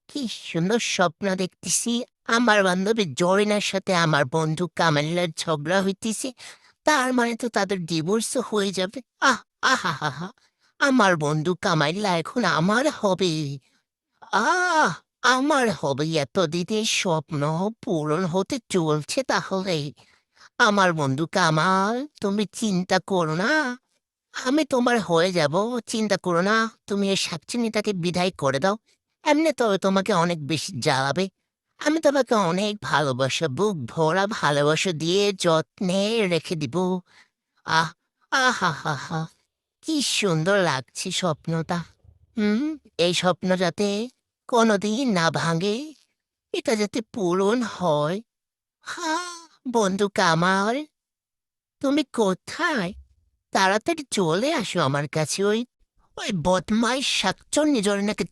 কি সুন্দর স্বপ্ন দেখতেছি। আমার বান্ধবী জরিনার সাথে আমার বন্ধু কামালিয়ার ঝগড়া হইতেছে। তার মানে তো তাদের ডিভোর্স হয়ে যাবে। আহ আহা হা হা আমার বন্ধু কামাইল্লা এখন আমার হবে। আহ আমার হবে, এতদিনের স্বপ্ন পূরণ হতে চলছে তাহলে। আমার বন্ধু কামাল, তুমি চিন্তা করো না, আমি তোমার হয়ে যাব। চিন্তা করো না, তুমি এই শাকচুন্নিটাকে বিদায় করে দাও। এমনি তো তোমাকে অনেক বেশি জ্বালাবে। আমি তোমাকে অনেক ভালোবাসা, বুক ভরা ভালোবাসা দিয়ে যত্নে রেখে দিব। আহ আহা হা হা কি সুন্দর লাগছে স্বপ্নটা। হুম, এই স্বপ্ন যাতে কোনোদিন না ভাঙে, এটা যাতে পূরণ হয়। হা, বন্ধু কামাল, তুমি কোথায়? তাড়াতাড়ি চলে আসো আমার কাছে। ওই ওই বদমাইশ শাকচুন্নি জরিনাকে